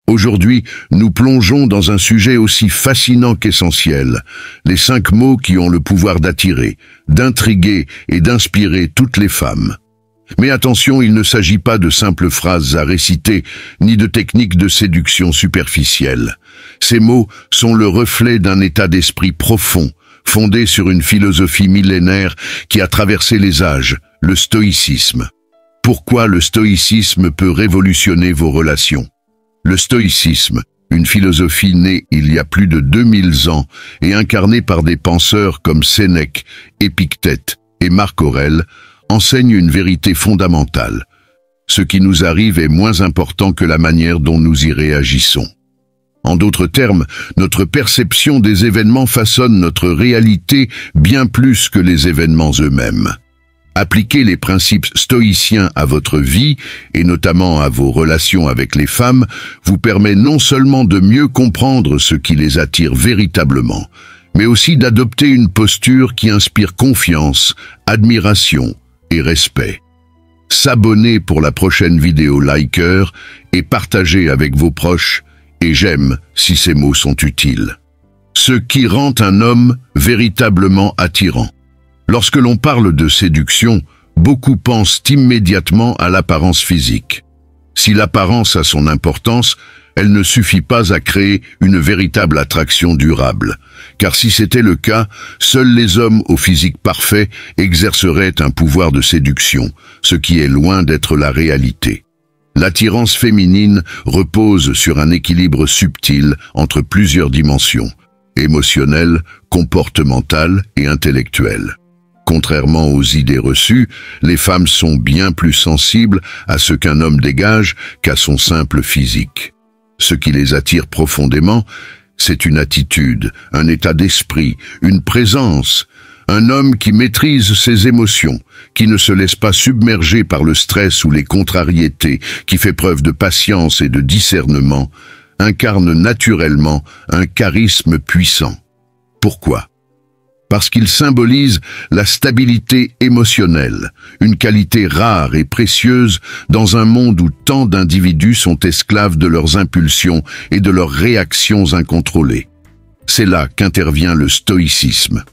Aujourd'hui, nous plongeons dans un sujet aussi fascinant qu'essentiel, les 5 mots qui ont le pouvoir d'attirer, d'intriguer et d'inspirer toutes les femmes. Mais attention, il ne s'agit pas de simples phrases à réciter, ni de techniques de séduction superficielles. Ces mots sont le reflet d'un état d'esprit profond, fondé sur une philosophie millénaire qui a traversé les âges, le stoïcisme. Pourquoi le stoïcisme peut révolutionner vos relations? Le stoïcisme, une philosophie née il y a plus de 2000 ans et incarnée par des penseurs comme Sénèque, Épictète et Marc Aurèle, enseigne une vérité fondamentale. Ce qui nous arrive est moins important que la manière dont nous y réagissons. En d'autres termes, notre perception des événements façonne notre réalité bien plus que les événements eux-mêmes. Appliquer les principes stoïciens à votre vie, et notamment à vos relations avec les femmes, vous permet non seulement de mieux comprendre ce qui les attire véritablement, mais aussi d'adopter une posture qui inspire confiance, admiration et respect. S'abonner pour la prochaine vidéo, liker et partager avec vos proches, et j'aime si ces mots sont utiles. Ce qui rend un homme véritablement attirant. Lorsque l'on parle de séduction, beaucoup pensent immédiatement à l'apparence physique. Si l'apparence a son importance, elle ne suffit pas à créer une véritable attraction durable. Car si c'était le cas, seuls les hommes au physique parfait exerceraient un pouvoir de séduction, ce qui est loin d'être la réalité. L'attirance féminine repose sur un équilibre subtil entre plusieurs dimensions, émotionnelle, comportementale et intellectuelle. Contrairement aux idées reçues, les femmes sont bien plus sensibles à ce qu'un homme dégage qu'à son simple physique. Ce qui les attire profondément, c'est une attitude, un état d'esprit, une présence, un homme qui maîtrise ses émotions, qui ne se laisse pas submerger par le stress ou les contrariétés, qui fait preuve de patience et de discernement, incarne naturellement un charisme puissant. Pourquoi ? Parce qu'il symbolise la stabilité émotionnelle, une qualité rare et précieuse dans un monde où tant d'individus sont esclaves de leurs impulsions et de leurs réactions incontrôlées. C'est là qu'intervient le stoïcisme.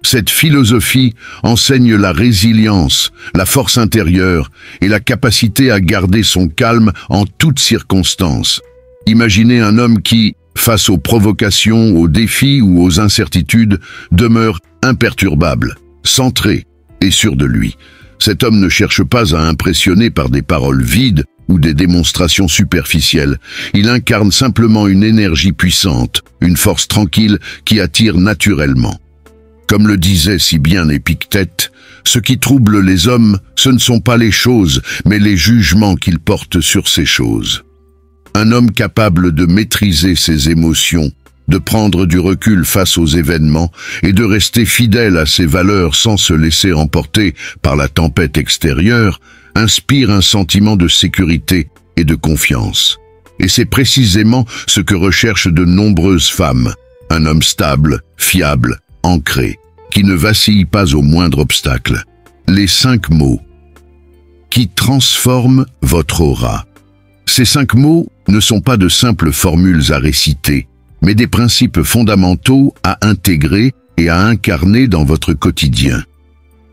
Cette philosophie enseigne la résilience, la force intérieure et la capacité à garder son calme en toutes circonstances. Imaginez un homme qui, face aux provocations, aux défis ou aux incertitudes, demeure imperturbable, centré et sûr de lui. Cet homme ne cherche pas à impressionner par des paroles vides ou des démonstrations superficielles. Il incarne simplement une énergie puissante, une force tranquille qui attire naturellement. Comme le disait si bien Épictète, ce qui trouble les hommes, ce ne sont pas les choses, mais les jugements qu'ils portent sur ces choses. Un homme capable de maîtriser ses émotions, de prendre du recul face aux événements et de rester fidèle à ses valeurs sans se laisser emporter par la tempête extérieure, inspire un sentiment de sécurité et de confiance. Et c'est précisément ce que recherchent de nombreuses femmes, un homme stable, fiable, ancré, qui ne vacille pas au moindre obstacle. Les 5 mots qui transforment votre aura. Ces 5 mots ne sont pas de simples formules à réciter, mais des principes fondamentaux à intégrer et à incarner dans votre quotidien.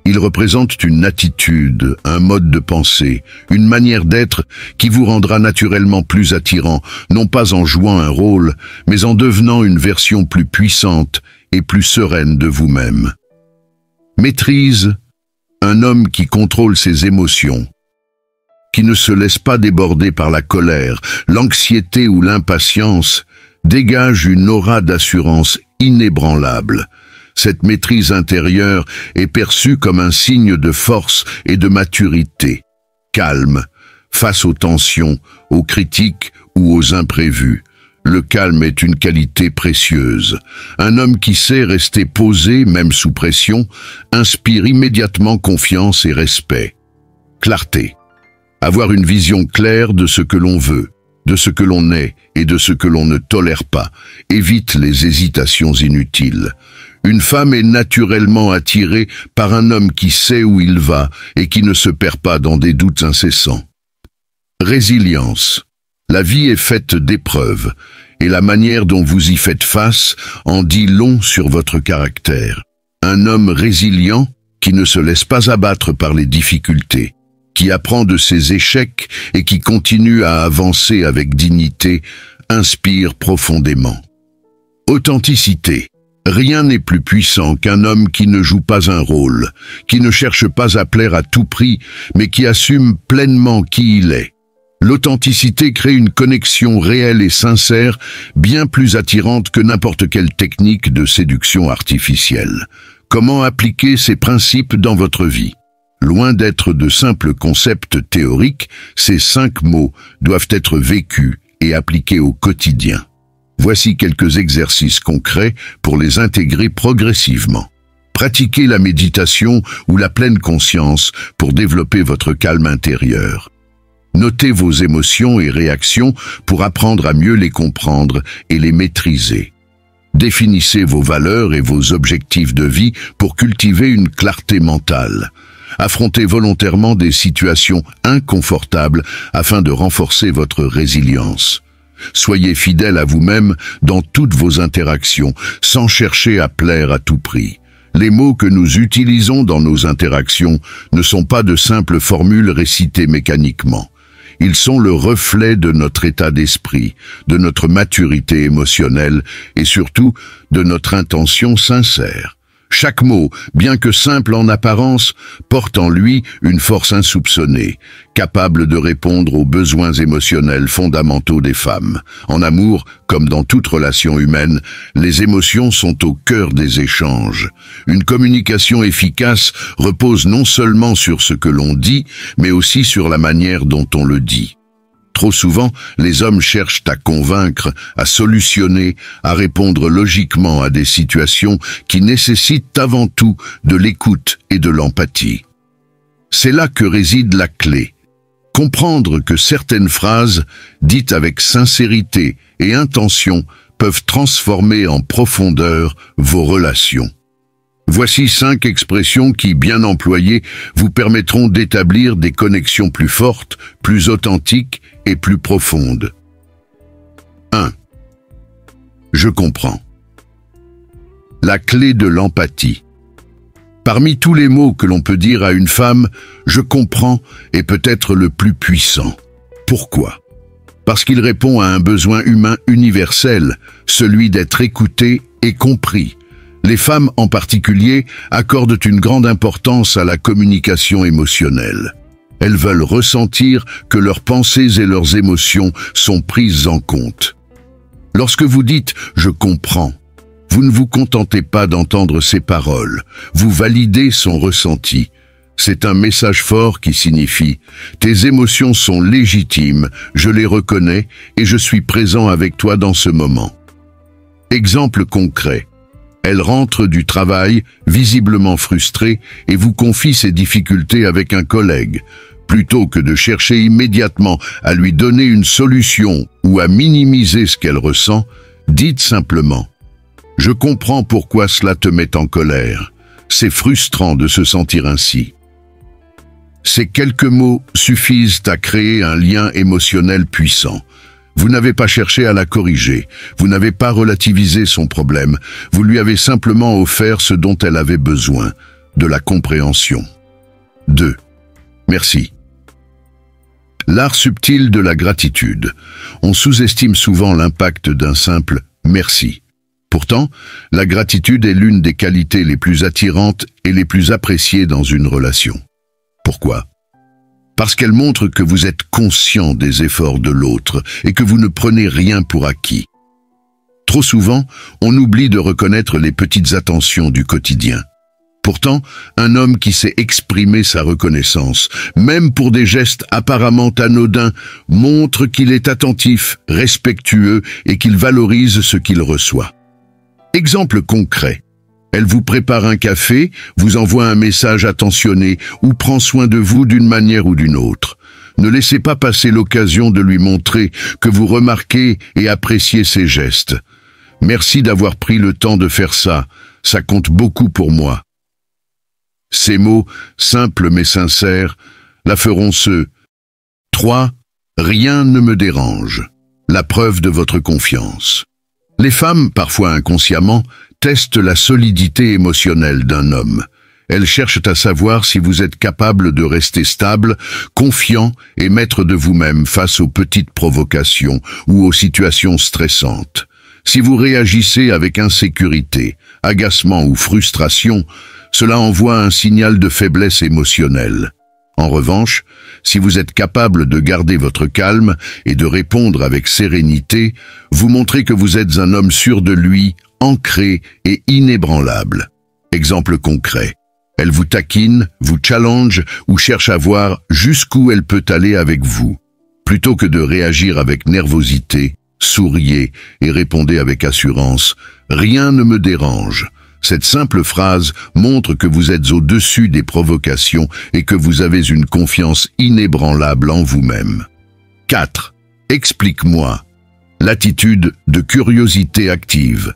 Ils représentent une attitude, un mode de pensée, une manière d'être qui vous rendra naturellement plus attirant, non pas en jouant un rôle, mais en devenant une version plus puissante et plus sereine de vous-même. Maîtrise, un homme qui contrôle ses émotions, qui ne se laisse pas déborder par la colère, l'anxiété ou l'impatience, dégage une aura d'assurance inébranlable. Cette maîtrise intérieure est perçue comme un signe de force et de maturité. Calme, face aux tensions, aux critiques ou aux imprévus. Le calme est une qualité précieuse. Un homme qui sait rester posé, même sous pression, inspire immédiatement confiance et respect. Clarté. Avoir une vision claire de ce que l'on veut, de ce que l'on est et de ce que l'on ne tolère pas, évite les hésitations inutiles. Une femme est naturellement attirée par un homme qui sait où il va et qui ne se perd pas dans des doutes incessants. Résilience. La vie est faite d'épreuves, et la manière dont vous y faites face en dit long sur votre caractère. Un homme résilient qui ne se laisse pas abattre par les difficultés, qui apprend de ses échecs et qui continue à avancer avec dignité, inspire profondément. Authenticité. Rien n'est plus puissant qu'un homme qui ne joue pas un rôle, qui ne cherche pas à plaire à tout prix, mais qui assume pleinement qui il est. L'authenticité crée une connexion réelle et sincère, bien plus attirante que n'importe quelle technique de séduction artificielle. Comment appliquer ces principes dans votre vie? Loin d'être de simples concepts théoriques, ces 5 mots doivent être vécus et appliqués au quotidien. Voici quelques exercices concrets pour les intégrer progressivement. Pratiquez la méditation ou la pleine conscience pour développer votre calme intérieur. Notez vos émotions et réactions pour apprendre à mieux les comprendre et les maîtriser. Définissez vos valeurs et vos objectifs de vie pour cultiver une clarté mentale. Affrontez volontairement des situations inconfortables afin de renforcer votre résilience. Soyez fidèle à vous-même dans toutes vos interactions, sans chercher à plaire à tout prix. Les mots que nous utilisons dans nos interactions ne sont pas de simples formules récitées mécaniquement. Ils sont le reflet de notre état d'esprit, de notre maturité émotionnelle et surtout de notre intention sincère. Chaque mot, bien que simple en apparence, porte en lui une force insoupçonnée, capable de répondre aux besoins émotionnels fondamentaux des femmes. En amour, comme dans toute relation humaine, les émotions sont au cœur des échanges. Une communication efficace repose non seulement sur ce que l'on dit, mais aussi sur la manière dont on le dit. Trop souvent, les hommes cherchent à convaincre, à solutionner, à répondre logiquement à des situations qui nécessitent avant tout de l'écoute et de l'empathie. C'est là que réside la clé. Comprendre que certaines phrases, dites avec sincérité et intention, peuvent transformer en profondeur vos relations. Voici 5 expressions qui, bien employées, vous permettront d'établir des connexions plus fortes, plus authentiques et plus profondes. 1. Je comprends. La clé de l'empathie. Parmi tous les mots que l'on peut dire à une femme, je comprends est peut-être le plus puissant. Pourquoi? Parce qu'il répond à un besoin humain universel, celui d'être écouté et compris. Les femmes en particulier accordent une grande importance à la communication émotionnelle. Elles veulent ressentir que leurs pensées et leurs émotions sont prises en compte. Lorsque vous dites « je comprends », vous ne vous contentez pas d'entendre ses paroles, vous validez son ressenti. C'est un message fort qui signifie « tes émotions sont légitimes, je les reconnais et je suis présent avec toi dans ce moment ». Exemple concret. Elle rentre du travail, visiblement frustrée, et vous confie ses difficultés avec un collègue. Plutôt que de chercher immédiatement à lui donner une solution ou à minimiser ce qu'elle ressent, dites simplement « Je comprends pourquoi cela te met en colère. C'est frustrant de se sentir ainsi. » Ces quelques mots suffisent à créer un lien émotionnel puissant. Vous n'avez pas cherché à la corriger, vous n'avez pas relativisé son problème, vous lui avez simplement offert ce dont elle avait besoin, de la compréhension. 2. Merci. L'art subtil de la gratitude. On sous-estime souvent l'impact d'un simple « merci ». Pourtant, la gratitude est l'une des qualités les plus attirantes et les plus appréciées dans une relation. Pourquoi ? Parce qu'elle montre que vous êtes conscient des efforts de l'autre et que vous ne prenez rien pour acquis. Trop souvent, on oublie de reconnaître les petites attentions du quotidien. Pourtant, un homme qui sait exprimer sa reconnaissance, même pour des gestes apparemment anodins, montre qu'il est attentif, respectueux et qu'il valorise ce qu'il reçoit. Exemple concret. Elle vous prépare un café, vous envoie un message attentionné ou prend soin de vous d'une manière ou d'une autre. Ne laissez pas passer l'occasion de lui montrer que vous remarquez et appréciez ses gestes. Merci d'avoir pris le temps de faire ça, ça compte beaucoup pour moi. Ces mots, simples mais sincères, la feront se. 3. Rien ne me dérange. La preuve de votre confiance. Les femmes, parfois inconsciemment, testent la solidité émotionnelle d'un homme. Elles cherchent à savoir si vous êtes capable de rester stable, confiant et maître de vous-même face aux petites provocations ou aux situations stressantes. Si vous réagissez avec insécurité, agacement ou frustration, cela envoie un signal de faiblesse émotionnelle. En revanche, si vous êtes capable de garder votre calme et de répondre avec sérénité, vous montrez que vous êtes un homme sûr de lui, ancré et inébranlable. Exemple concret. Elle vous taquine, vous challenge ou cherche à voir jusqu'où elle peut aller avec vous. Plutôt que de réagir avec nervosité, souriez et répondez avec assurance « Rien ne me dérange ». Cette simple phrase montre que vous êtes au-dessus des provocations et que vous avez une confiance inébranlable en vous-même. 4. Explique-moi. L'attitude de curiosité active.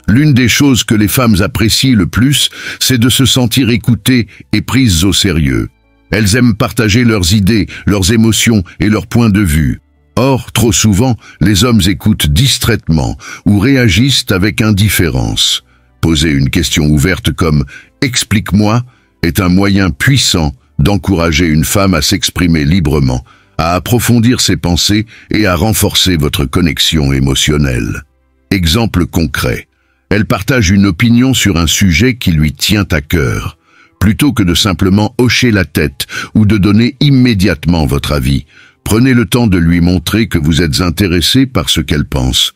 L'une des choses que les femmes apprécient le plus, c'est de se sentir écoutées et prises au sérieux. Elles aiment partager leurs idées, leurs émotions et leurs points de vue. Or, trop souvent, les hommes écoutent distraitement ou réagissent avec indifférence. Poser une question ouverte comme « Explique-moi » est un moyen puissant d'encourager une femme à s'exprimer librement, à approfondir ses pensées et à renforcer votre connexion émotionnelle. Exemple concret. Elle partage une opinion sur un sujet qui lui tient à cœur. Plutôt que de simplement hocher la tête ou de donner immédiatement votre avis, prenez le temps de lui montrer que vous êtes intéressé par ce qu'elle pense.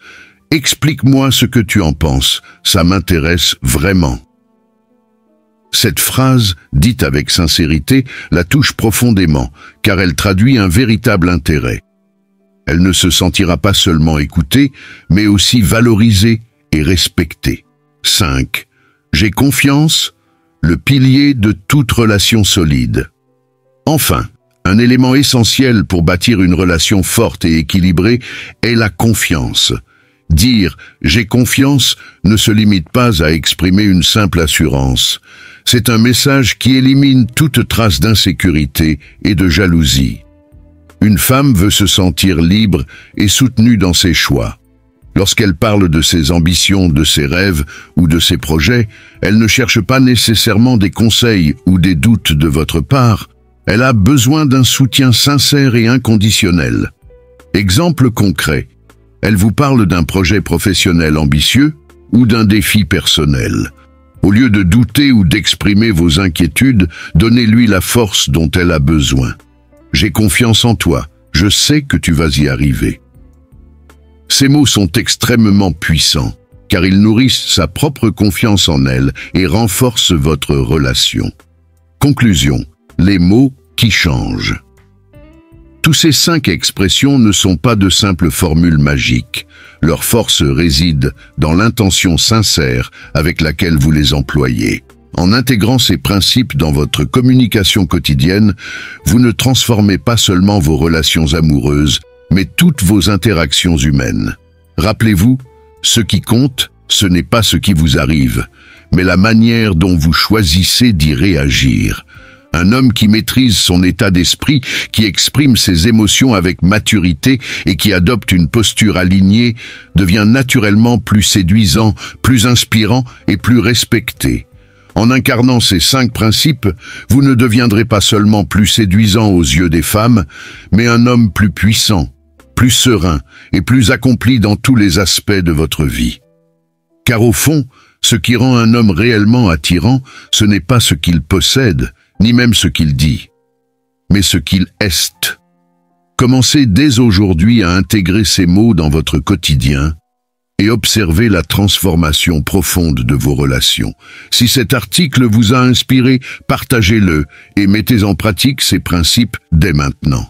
Explique-moi ce que tu en penses, ça m'intéresse vraiment. Cette phrase, dite avec sincérité, la touche profondément, car elle traduit un véritable intérêt. Elle ne se sentira pas seulement écoutée, mais aussi valorisée et respectée. 5. J'ai confiance, le pilier de toute relation solide. Enfin, un élément essentiel pour bâtir une relation forte et équilibrée est la confiance. Dire « j'ai confiance » ne se limite pas à exprimer une simple assurance. C'est un message qui élimine toute trace d'insécurité et de jalousie. Une femme veut se sentir libre et soutenue dans ses choix. Lorsqu'elle parle de ses ambitions, de ses rêves ou de ses projets, elle ne cherche pas nécessairement des conseils ou des doutes de votre part. Elle a besoin d'un soutien sincère et inconditionnel. Exemple concret. Elle vous parle d'un projet professionnel ambitieux ou d'un défi personnel. Au lieu de douter ou d'exprimer vos inquiétudes, donnez-lui la force dont elle a besoin. J'ai confiance en toi, je sais que tu vas y arriver. Ces mots sont extrêmement puissants, car ils nourrissent sa propre confiance en elle et renforcent votre relation. Conclusion, les mots qui changent. Tous ces 5 expressions ne sont pas de simples formules magiques. Leur force réside dans l'intention sincère avec laquelle vous les employez. En intégrant ces principes dans votre communication quotidienne, vous ne transformez pas seulement vos relations amoureuses, mais toutes vos interactions humaines. Rappelez-vous, ce qui compte, ce n'est pas ce qui vous arrive, mais la manière dont vous choisissez d'y réagir. Un homme qui maîtrise son état d'esprit, qui exprime ses émotions avec maturité et qui adopte une posture alignée, devient naturellement plus séduisant, plus inspirant et plus respecté. En incarnant ces 5 principes, vous ne deviendrez pas seulement plus séduisant aux yeux des femmes, mais un homme plus puissant, plus serein et plus accompli dans tous les aspects de votre vie. Car au fond, ce qui rend un homme réellement attirant, ce n'est pas ce qu'il possède, ni même ce qu'il dit, mais ce qu'il est. Commencez dès aujourd'hui à intégrer ces mots dans votre quotidien et observez la transformation profonde de vos relations. Si cet article vous a inspiré, partagez-le et mettez en pratique ces principes dès maintenant.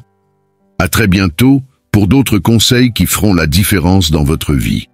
À très bientôt pour d'autres conseils qui feront la différence dans votre vie.